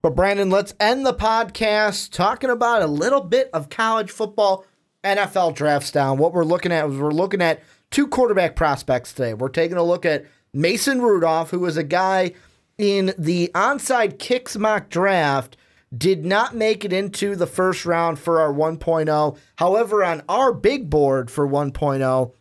But Brandon, let's end the podcast talking about a little bit of college football NFL draft style. What we're looking at is we're looking at two quarterback prospects today. We're taking a look at Mason Rudolph, who is a guy in the onside kicks mock draft, did not make it into the first round for our 1.0. However, on our big board for 1.0,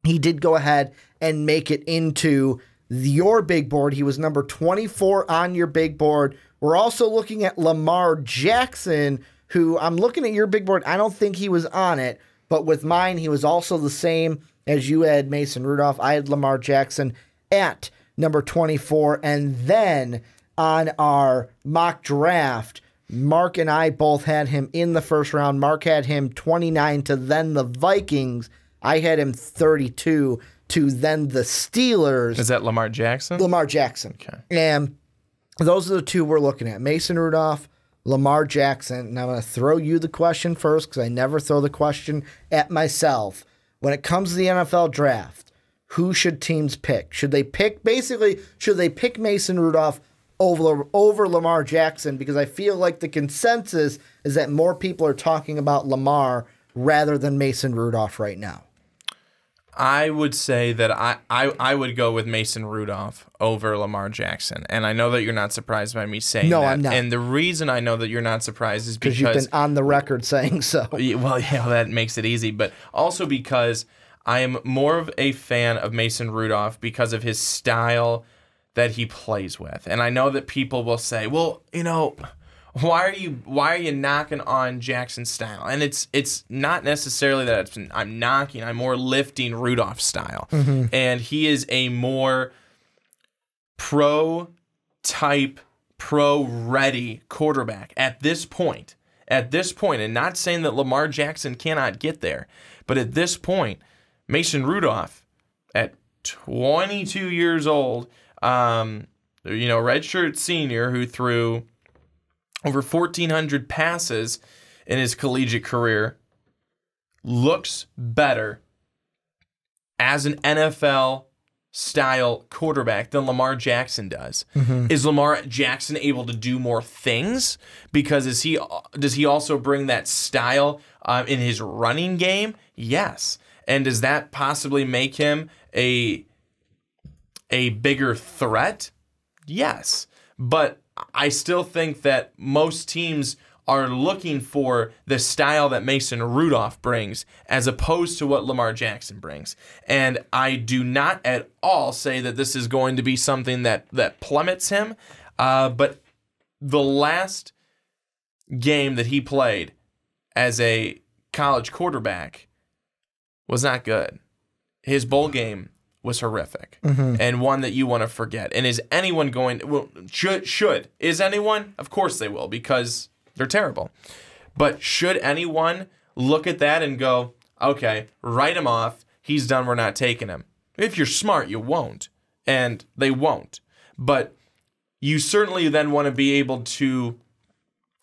he did go ahead and make it into your big board. He was number 24 on your big board. We're also looking at Lamar Jackson, who I'm looking at your big board. I don't think he was on it, but with mine, he was also the same as you had Mason Rudolph. I had Lamar Jackson at number 24. And then on our mock draft, Mark and I both had him in the first round. Mark had him 29 to then the Vikings. I had him 32 to then the Steelers. Is that Lamar Jackson? Lamar Jackson. Okay. And those are the two we're looking at. Mason Rudolph, Lamar Jackson. And I'm going to throw you the question first because I never throw the question at myself. When it comes to the NFL draft, who should teams pick? Should they pick Mason Rudolph over Lamar Jackson? Because I feel like the consensus is that more people are talking about Lamar rather than Mason Rudolph right now. I would say that I would go with Mason Rudolph over Lamar Jackson. And I know that you're not surprised by me saying that. No, I'm not. And the reason I know that you're not surprised is because you've been on the record saying so. Well, yeah, that makes it easy. But also because I am more of a fan of Mason Rudolph because of his style that he plays with. And I know that people will say, well, why are you knocking on Jackson's style? And it's not necessarily that I'm knocking. I'm more lifting Rudolph's style. Mm-hmm. And he is a more pro-type, pro-ready quarterback at this point. And not saying that Lamar Jackson cannot get there, but at this point, Mason Rudolph, at 22 years old, redshirt senior who threw over 1,400 passes in his collegiate career, looks better as an NFL-style quarterback than Lamar Jackson does. Mm-hmm. Is Lamar Jackson able to do more things? Because does he also bring that style in his running game? Yes. And does that possibly make him a bigger threat? Yes. But I still think that most teams are looking for the style that Mason Rudolph brings as opposed to what Lamar Jackson brings. And I do not at all say that this is going to be something that plummets him. But the last game that he played as a college quarterback was not good. His bowl game was horrific, mm-hmm. and one that you want to forget. And is anyone going? Well, is anyone? Of course they will, because they're terrible. But should anyone look at that and go, okay, write him off, he's done, we're not taking him? If you're smart, you won't, and they won't. But you certainly then want to be able to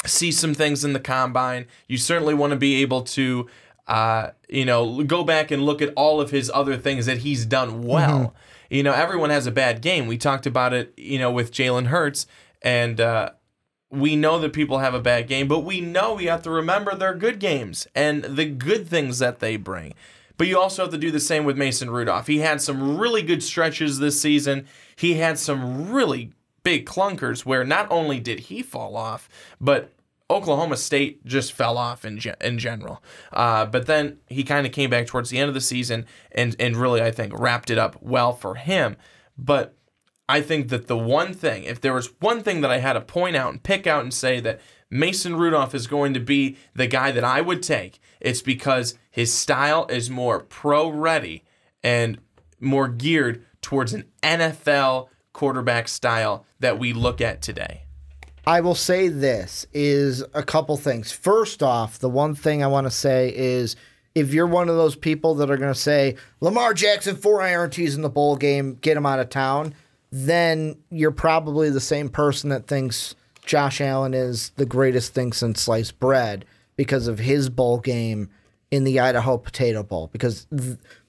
see some things in the combine. You certainly want to be able to go back and look at all of his other things that he's done well. Mm-hmm. Everyone has a bad game. We talked about it, with Jalen Hurts, and we know that people have a bad game, but we have to remember their good games and the good things that they bring. But you also have to do the same with Mason Rudolph. He had some really good stretches this season. He had some really big clunkers where not only did he fall off, but Oklahoma State just fell off in general. But then he kind of came back towards the end of the season and really, I think, wrapped it up well for him. But I think that the one thing, if there was one thing that I had to point out and pick out and say that Mason Rudolph is going to be the guy that I would take, it's because his style is more pro-ready and more geared towards an NFL quarterback style that we look at today. I will say this is a couple things. First off, the one thing I want to say is if you're one of those people that are going to say, Lamar Jackson, 4 INTs in the bowl game, get him out of town, then you're probably the same person that thinks Josh Allen is the greatest thing since sliced bread because of his bowl game in the Idaho Potato Bowl. Because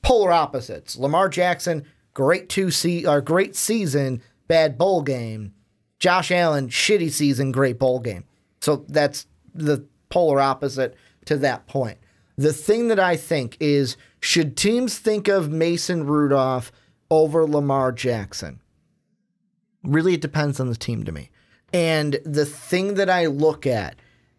polar opposites. Lamar Jackson, great season, bad bowl game. Josh Allen, shitty season, great bowl game. So that's the polar opposite to that point. The thing that I think is, should teams think of Mason Rudolph over Lamar Jackson? Really, it depends on the team to me. And the thing that I look at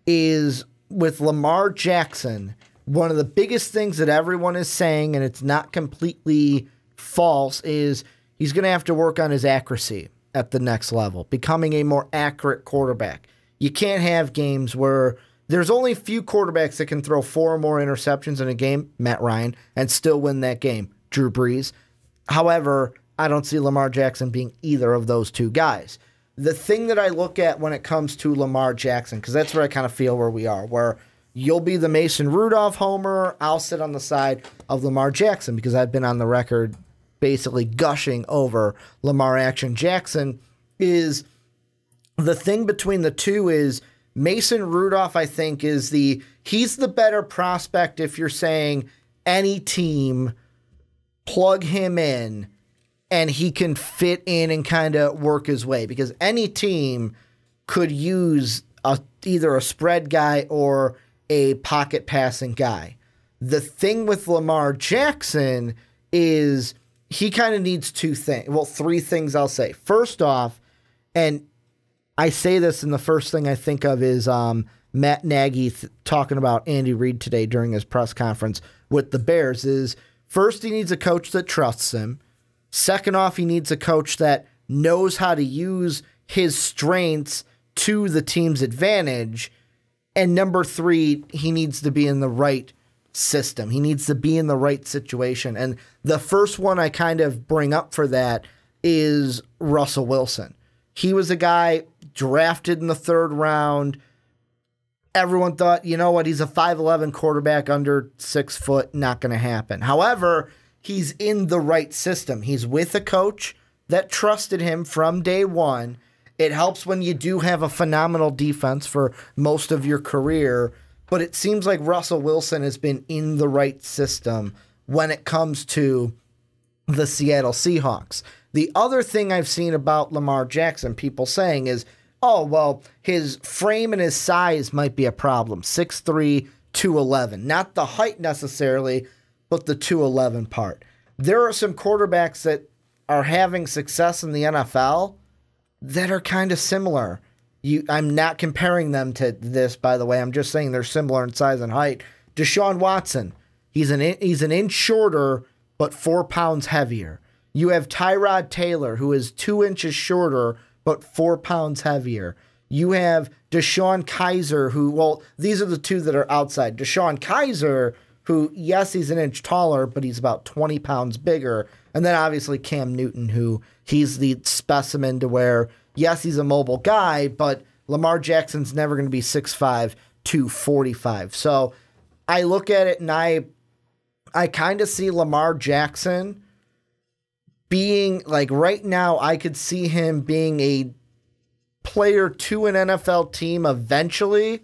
is, with Lamar Jackson, one of the biggest things that everyone is saying, and it's not completely false, is he's going to have to work on his accuracy at the next level, becoming a more accurate quarterback. You can't have games where there's only a few quarterbacks that can throw 4 or more interceptions in a game, Matt Ryan, and still win that game, Drew Brees. However, I don't see Lamar Jackson being either of those two guys. The thing that I look at when it comes to Lamar Jackson, because that's where I kind of feel where we are, where you'll be the Mason Rudolph homer, I'll sit on the side of Lamar Jackson, because I've been on the record basically gushing over Lamar Jackson, is the thing between the two is Mason Rudolph, I think, he's the better prospect if you're saying any team, plug him in, and he can fit in and kind of work his way, because any team could use either a spread guy or a pocket passing guy. The thing with Lamar Jackson is he kind of needs 2 things. Well, 3 things I'll say. First off, and I say this, and the first thing I think of is Matt Nagy talking about Andy Reid today during his press conference with the Bears, is first he needs a coach that trusts him. Second off, he needs a coach that knows how to use his strengths to the team's advantage. And number 3, he needs to be in the right system. He needs to be in the right situation. And the first one I kind of bring up for that is Russell Wilson. He was a guy drafted in the 3rd round. Everyone thought, you know what, he's a 5'11 quarterback under 6 foot, not going to happen. However, he's in the right system. He's with a coach that trusted him from day one. It helps when you do have a phenomenal defense for most of your career, but it seems like Russell Wilson has been in the right system when it comes to the Seattle Seahawks. The other thing I've seen about Lamar Jackson, people saying is, oh, well, his frame and his size might be a problem. 6'3", 211. Not the height necessarily, but the 211 part. There are some quarterbacks that are having success in the NFL that are kind of similar. I'm not comparing them to this, by the way. I'm just saying they're similar in size and height. Deshaun Watson, he's an inch shorter, but 4 pounds heavier. You have Tyrod Taylor, who is 2 inches shorter, but 4 pounds heavier. You have Deshaun Kaiser, well, these are the 2 that are outside. Deshaun Kaiser, who, yes, he's an inch taller, but he's about 20 pounds bigger. And then obviously Cam Newton, who he's the specimen to where, yes, he's a mobile guy, but Lamar Jackson's never going to be 6'5", 245. So I look at it and I kind of see Lamar Jackson being, like, right now, I could see him being a player to an NFL team eventually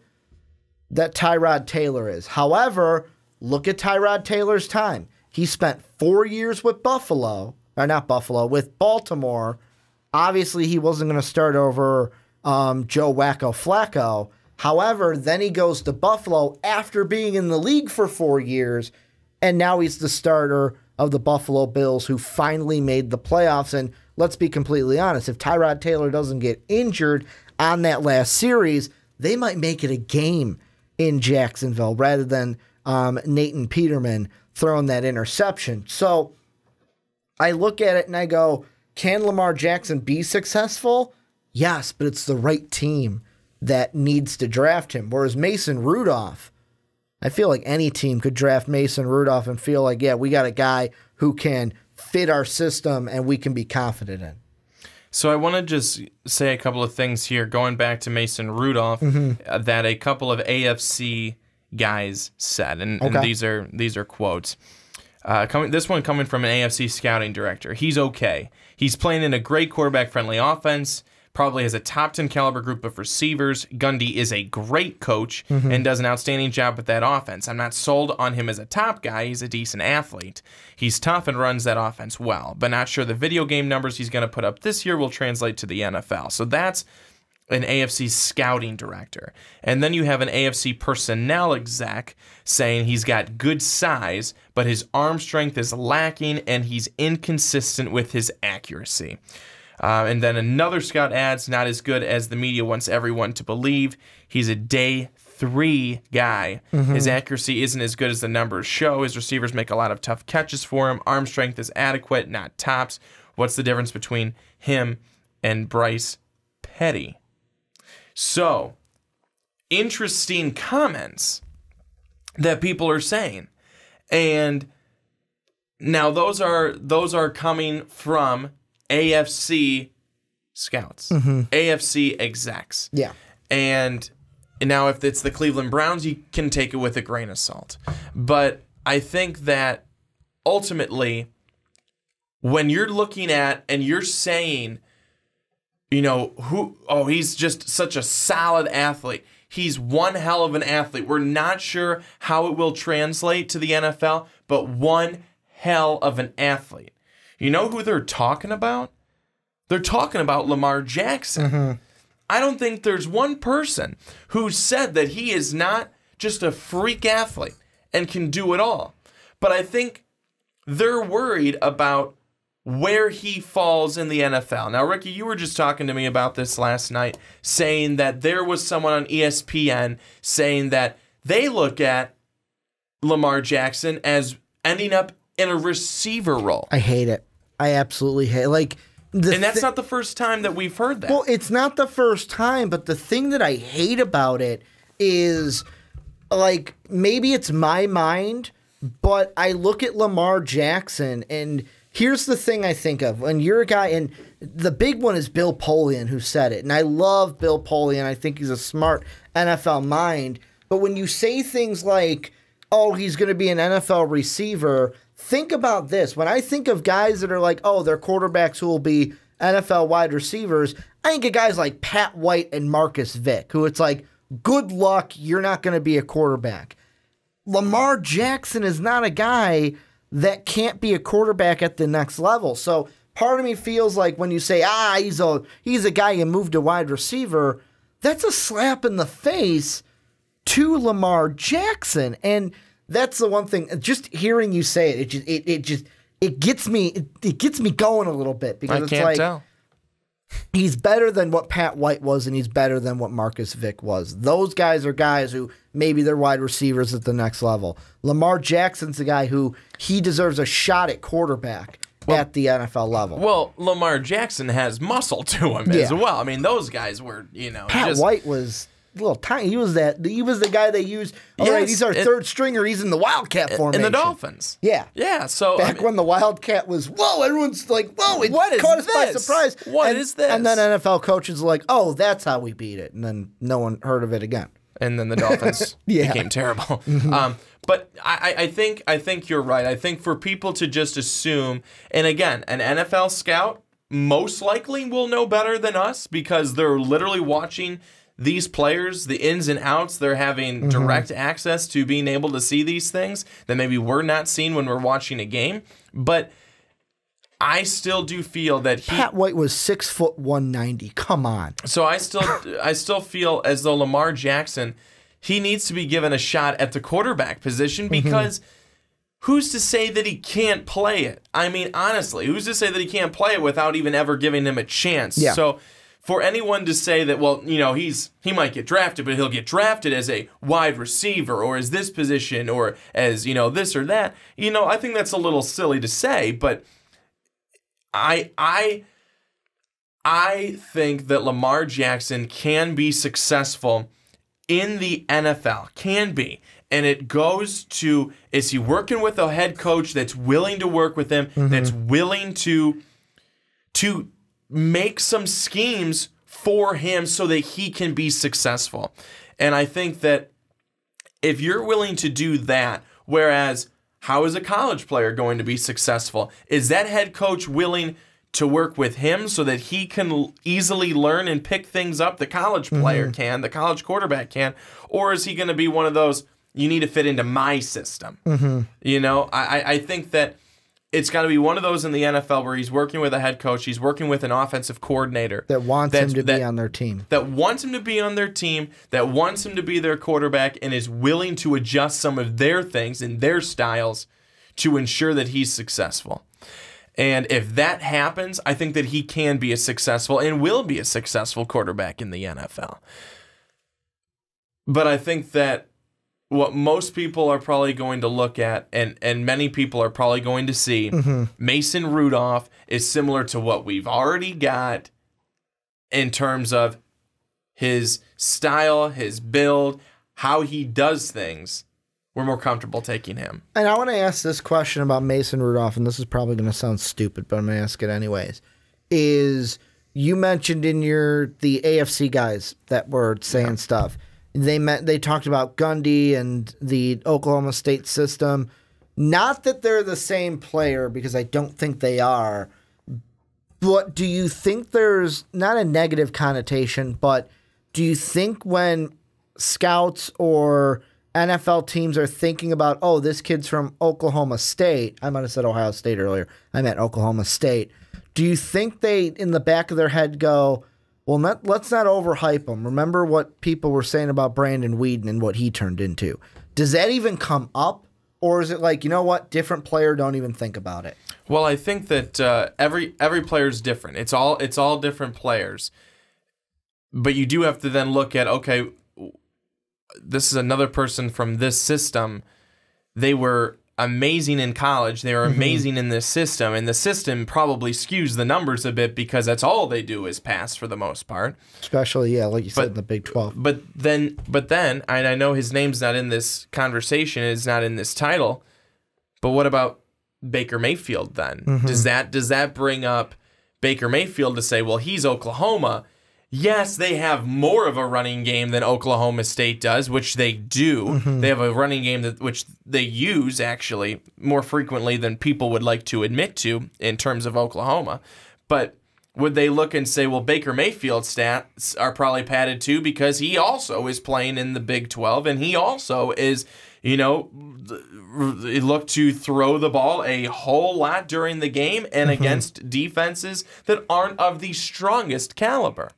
that Tyrod Taylor is. However, look at Tyrod Taylor's time. He spent 4 years with with Baltimore. Obviously, he wasn't going to start over Joe Wacko Flacco. However, then he goes to Buffalo after being in the league for 4 years, and now he's the starter of the Buffalo Bills, who finally made the playoffs. And let's be completely honest, if Tyrod Taylor doesn't get injured on that last series, they might make it a game in Jacksonville rather than Nathan Peterman throwing that interception. So I look at it and I go, can Lamar Jackson be successful? Yes, but it's the right team that needs to draft him. Whereas Mason Rudolph, I feel like any team could draft Mason Rudolph and feel like, yeah, we got a guy who can fit our system and we can be confident in. So I want to just say a couple of things here, going back to Mason Rudolph, that a couple of AFC guys said, and these are quotes. This one coming from an AFC scouting director. He's okay. He's playing in a great quarterback-friendly offense, probably has a top 10 caliber group of receivers. Gundy is a great coach and does an outstanding job with that offense. I'm not sold on him as a top guy. He's a decent athlete. He's tough and runs that offense well, but not sure the video game numbers he's going to put up this year will translate to the NFL. So that's an AFC scouting director. And then you have an AFC personnel exec saying he's got good size, but his arm strength is lacking and he's inconsistent with his accuracy. And then another scout adds, not as good as the media wants everyone to believe. He's a day 3 guy. His accuracy isn't as good as the numbers show. His receivers make a lot of tough catches for him. Arm strength is adequate, not tops. What's the difference between him and Bryce Petty? So, interesting comments that people are saying. And now those are coming from AFC scouts, AFC execs. Yeah. And now if it's the Cleveland Browns, you can take it with a grain of salt. But I think that ultimately, when you're looking at and you're saying, he's just such a solid athlete. He's one hell of an athlete. We're not sure how it will translate to the NFL, but one hell of an athlete. You know who they're talking about? They're talking about Lamar Jackson. I don't think there's one person who said that he is not just a freak athlete and can do it all. But I think they're worried about where he falls in the NFL. Now, Ricky, you were just talking to me about this last night, saying that there was someone on ESPN saying that they look at Lamar Jackson as ending up in a receiver role. I hate it. I absolutely hate it. And that's not the first time that we've heard that. Well, it's not the first time, but the thing that I hate about it is, maybe it's my mind, but I look at Lamar Jackson, and here's the thing I think of. When you're a guy, and the big one is Bill Polian who said it, and I love Bill Polian. I think he's a smart NFL mind. But when you say things like, oh, he's going to be an NFL receiver, think about this. When I think of guys that are like, oh, they're quarterbacks who will be NFL wide receivers, I think of guys like Pat White and Marcus Vick, who it's like, good luck, you're not going to be a quarterback. Lamar Jackson is not a guy that can't be a quarterback at the next level. So part of me feels like when you say, he's a guy you moved to wide receiver, that's a slap in the face to Lamar Jackson. And that's the one thing, just hearing you say it, it gets me going a little bit, because it's like, tell. He's better than what Pat White was, and he's better than what Marcus Vick was. Those guys are guys who maybe they're wide receivers at the next level. Lamar Jackson's the guy who he deserves a shot at quarterback at the NFL level. Well, Lamar Jackson has muscle to him as well. I mean, those guys were, Pat White was a little tiny. He was the guy they used. All right, he's our third stringer. He's in the Wildcat formation. In the Dolphins. Yeah. Yeah. So back when the Wildcat was, whoa, everyone's like, whoa, it caught us by surprise. What is this? And then NFL coaches are like, oh, that's how we beat it. And then no one heard of it again. And then the Dolphins became terrible. But I think you're right. I think for people to just assume, and again, an NFL scout most likely will know better than us, because they're literally watching these players, the ins and outs. They're having direct access to being able to see these things that maybe we're not seeing when we're watching a game. But I still do feel that Pat White was 6 foot 190. Come on. So I still feel as though Lamar Jackson, he needs to be given a shot at the quarterback position, because who's to say that he can't play it? I mean, honestly, who's to say that he can't play it without even ever giving him a chance? Yeah. So for anyone to say that, well, he might get drafted, but he'll get drafted as a wide receiver or as this position or as, this or that, I think that's a little silly to say, but I think that Lamar Jackson can be successful in the NFL, can be. And it goes to, is he working with a head coach that's willing to work with him, that's willing to make some schemes for him so that he can be successful. And I think that if you're willing to do that, whereas how is a college player going to be successful? Is that head coach willing to work with him so that he can easily learn and pick things up the college player can, the college quarterback can? Or is he going to be one of those, you need to fit into my system? You know, I think that it's got to be one of those in the NFL where he's working with a head coach, he's working with an offensive coordinator. That wants him to be on their team. That wants him to be on their team, that wants him to be their quarterback, and is willing to adjust some of their things and their styles to ensure that he's successful. And if that happens, I think that he can be a successful and will be a successful quarterback in the NFL. But I think that what most people are probably going to look at, and many people are probably going to see, Mason Rudolph is similar to what we've already got in terms of his style, his build, how he does things. We're more comfortable taking him. And I want to ask this question about Mason Rudolph, and this is probably going to sound stupid, but I'm going to ask it anyways. Is you mentioned in the AFC guys that were saying stuff. They talked about Gundy and the Oklahoma State system. Not that they're the same player, because I don't think they are. But do you think there's not a negative connotation, but do you think when scouts or NFL teams are thinking about, oh, this kid's from Oklahoma State. I might have said Ohio State earlier. I meant Oklahoma State. Do you think they, in the back of their head, go, well, let's not overhype him. Remember what people were saying about Brandon Weeden and what he turned into. Does that even come up? Or is it like, you know what, different player, don't even think about it? Well, I think that every player is different. It's all different players. But you do have to then look at, okay, this is another person from this system. They were amazing in college. They were amazing in this system. And the system probably skews the numbers a bit because that's all they do is pass for the most part. Especially, yeah, like you said, in the Big 12. But then, and I know his name's not in this conversation, it's not in this title, but what about Baker Mayfield then? Does that bring up Baker Mayfield to say, well, he's Oklahoma? Yes, they have more of a running game than Oklahoma State does, which they do. They have a running game which they use, actually, more frequently than people would like to admit to in terms of Oklahoma. But would they look and say, well, Baker Mayfield's stats are probably padded too because he also is playing in the Big 12, and he also is, look to throw the ball a whole lot during the game and against defenses that aren't of the strongest caliber.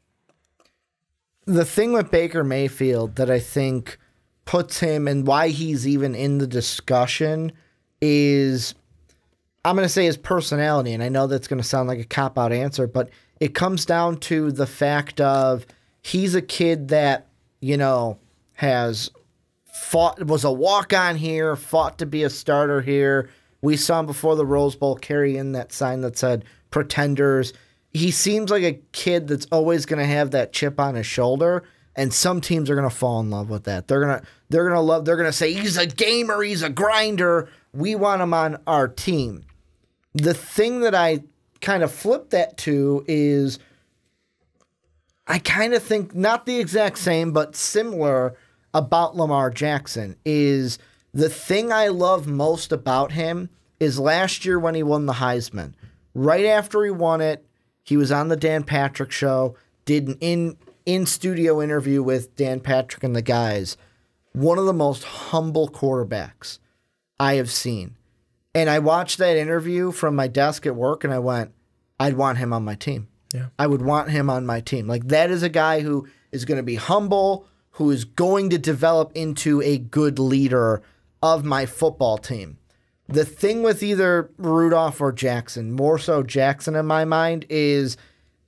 The thing with Baker Mayfield that I think puts him and why he's even in the discussion is, I'm going to say his personality, and I know that's going to sound like a cop-out answer, but it comes down to the fact of he's a kid that, has was a walk-on here, fought to be a starter here. We saw him before the Rose Bowl carry in that sign that said Pretenders. He seems like a kid that's always going to have that chip on his shoulder, and some teams are going to fall in love with that. They're going to say he's a gamer, he's a grinder. We want him on our team. The thing that I kind of flip that to is I kind of think not the exact same, but similar about Lamar Jackson is the thing I love most about him is last year when he won the Heisman. Right after he won it, he was on the Dan Patrick Show, did an in-studio interview with Dan Patrick and the guys. One of the most humble quarterbacks I have seen. And I watched that interview from my desk at work, and I went, I'd want him on my team. Yeah. I would want him on my team. Like, that is a guy who is going to be humble, who is going to develop into a good leader of my football team. The thing with either Rudolph or Jackson, more so Jackson in my mind, is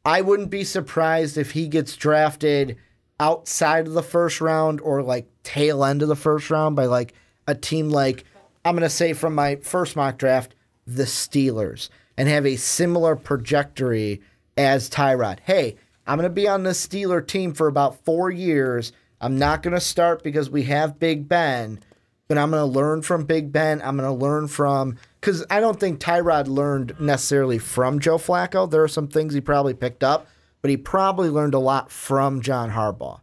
I wouldn't be surprised if he gets drafted outside of the first round or like tail end of the first round by like a team like, I'm going to say from my first mock draft, the Steelers, and have a similar trajectory as Tyrod. Hey, I'm going to be on the Steeler team for about 4 years. I'm not going to start because we have Big Ben, but I'm going to learn from Big Ben. I'm going to learn from, because I don't think Tyrod learned necessarily from Joe Flacco. There are some things he probably picked up, but he probably learned a lot from John Harbaugh.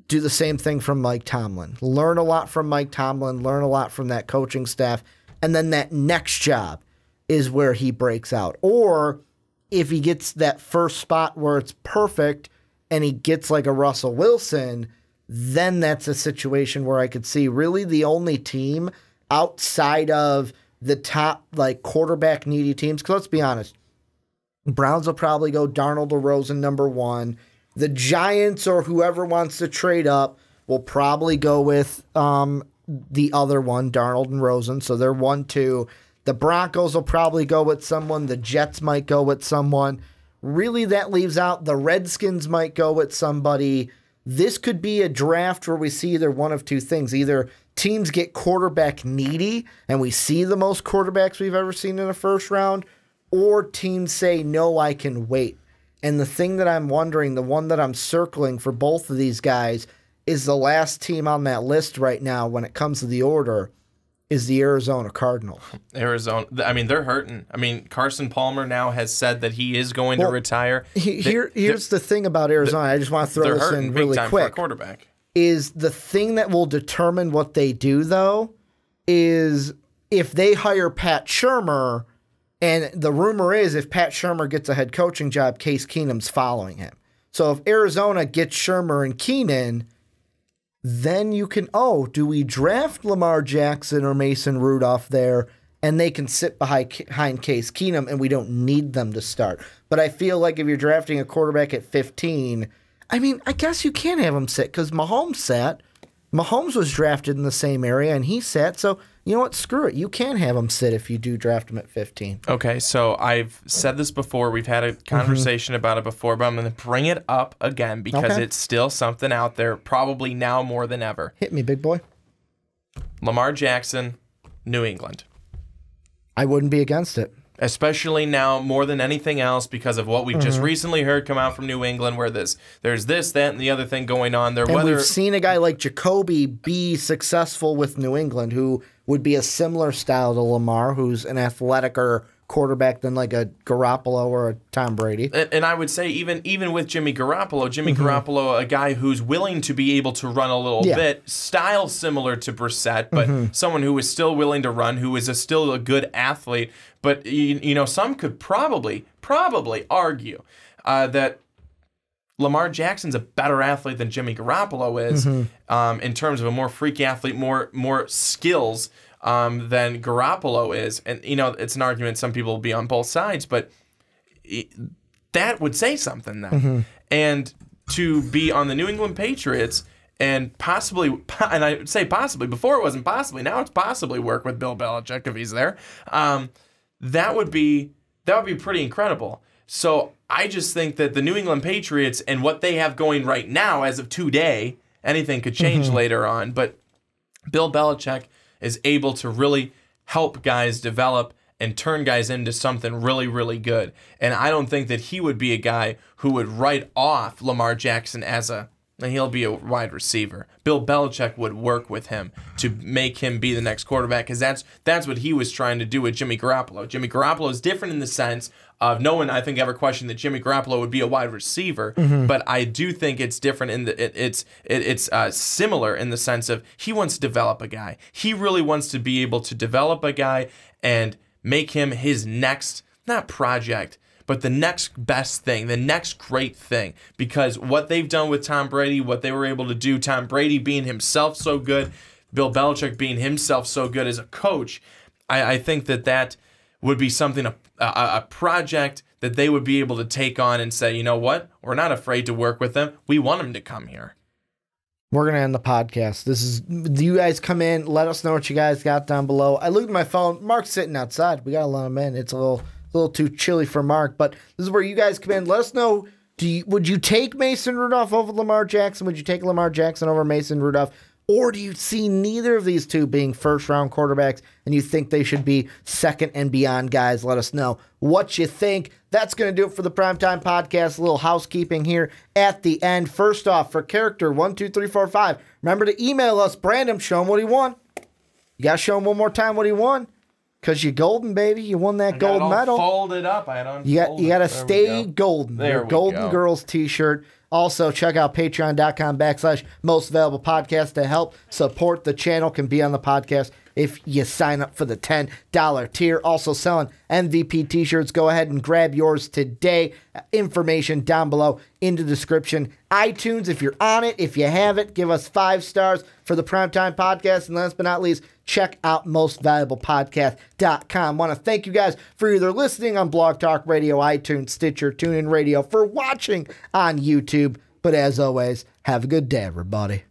Do the same thing from Mike Tomlin. Learn a lot from Mike Tomlin, learn a lot from that coaching staff, and then that next job is where he breaks out. Or if he gets that first spot where it's perfect and he gets like a Russel Wilson, then that's a situation where I could see really the only team outside of the top like quarterback needy teams. Because let's be honest, Browns will probably go Darnold or Rosen number 1. The Giants or whoever wants to trade up will probably go with the other one, Darnold and Rosen. So they're 1, 2. The Broncos will probably go with someone. The Jets might go with someone. Really, that leaves out the Redskins might go with somebody. This could be a draft where we see either one of two things. Either teams get quarterback needy, and we see the most quarterbacks we've ever seen in a first round, or teams say, no, I can wait. And the thing that I'm wondering, the one that I'm circling for both of these guys, is the last team on that list right now when it comes to the order is the Arizona Cardinals. Arizona, I mean, they're hurting. I mean, Carson Palmer now has said that he is going to retire. Here's the thing about Arizona. I just want to throw this in really quick. For a quarterback. Is the thing that will determine what they do, though, is if they hire Pat Shurmur, and the rumor is if Pat Shurmur gets a head coaching job, Case Keenum's following him. So if Arizona gets Shurmur and Keenan, then you can, do we draft Lamar Jackson or Mason Rudolph there, and they can sit behind Case Keenum, and we don't need them to start. But I feel like if you're drafting a quarterback at 15, I mean, I guess you can have him sit because Mahomes sat. Mahomes was drafted in the same area, and he sat. So, you know what? Screw it. You can have him sit if you do draft him at 15. Okay, so I've said this before. We've had a conversation about it before, but I'm going to bring it up again because it's still something out there, probably now more than ever. Hit me, big boy. Lamar Jackson, New England. I wouldn't be against it. Especially now more than anything else because of what we've just recently heard come out from New England where there's this, that, and the other thing going on there. And we've seen a guy like Jacoby be successful with New England who would be a similar style to Lamar, who's an athleticer quarterback than like a Garoppolo or a Tom Brady. And I would say even with Jimmy Garoppolo, a guy who's willing to be able to run a little bit, style similar to Brissett, but someone who is still willing to run, who is still a good athlete. But, you know, some could probably argue that Lamar Jackson's a better athlete than Jimmy Garoppolo is in terms of a more freak athlete, more skills than Garoppolo is. And, you know, it's an argument some people will be on both sides, but that would say something then. And to be on the New England Patriots and possibly, and I would say possibly, before it wasn't possibly, now it's possibly work with Bill Belichick if he's there, that would be pretty incredible. So I just think that the New England Patriots and what they have going right now as of today, anything could change later on, but Bill Belichick is able to really help guys develop and turn guys into something really, really good. And I don't think that he would be a guy who would write off Lamar Jackson as and he'll be a wide receiver. Bill Belichick would work with him to make him be the next quarterback because that's what he was trying to do with Jimmy Garoppolo. Jimmy Garoppolo is different in the sense of no one, I think, ever questioned that Jimmy Garoppolo would be a wide receiver, but I do think it's different in it's similar in the sense of he wants to develop a guy. He really wants to be able to develop a guy and make him his next, not project, but the next best thing, the next great thing. Because what they've done with Tom Brady, what they were able to do, Tom Brady being himself so good, Bill Belichick being himself so good as a coach, I think that would be something, a project that they would be able to take on and say, you know what, we're not afraid to work with them. We want them to come here. We're going to end the podcast. You guys come in, let us know what you guys got down below. I looked at my phone. Mark's sitting outside. We got to let him in. It's a little too chilly for Mark, but this is where you guys come in. Let us know, would you take Mason Rudolph over Lamar Jackson? Would you take Lamar Jackson over Mason Rudolph? Or do you see neither of these two being first-round quarterbacks and you think they should be second and beyond guys? Let us know what you think. That's going to do it for the Primetime Podcast. A little housekeeping here at the end. First off, for character 12345, remember to email us. Brandon, show him what he won. You got to show him one more time what he won. Because you're golden, baby. You won that gold medal. Folded up. I had you got to stay golden. There Golden Girls t-shirt. Also, check out patreon.com/most valuable podcast to help support the channel. Can be on the podcast if you sign up for the $10 tier. Also selling MVP t-shirts. Go ahead and grab yours today. Information down below in the description. iTunes, if you're on it, if you have it, give us 5 stars for the Primetime Podcast. And last but not least, check out mostvaluablepodcast.com. Want to thank you guys for either listening on Blog Talk Radio, iTunes, Stitcher, TuneIn Radio, for watching on YouTube. But as always, have a good day, everybody.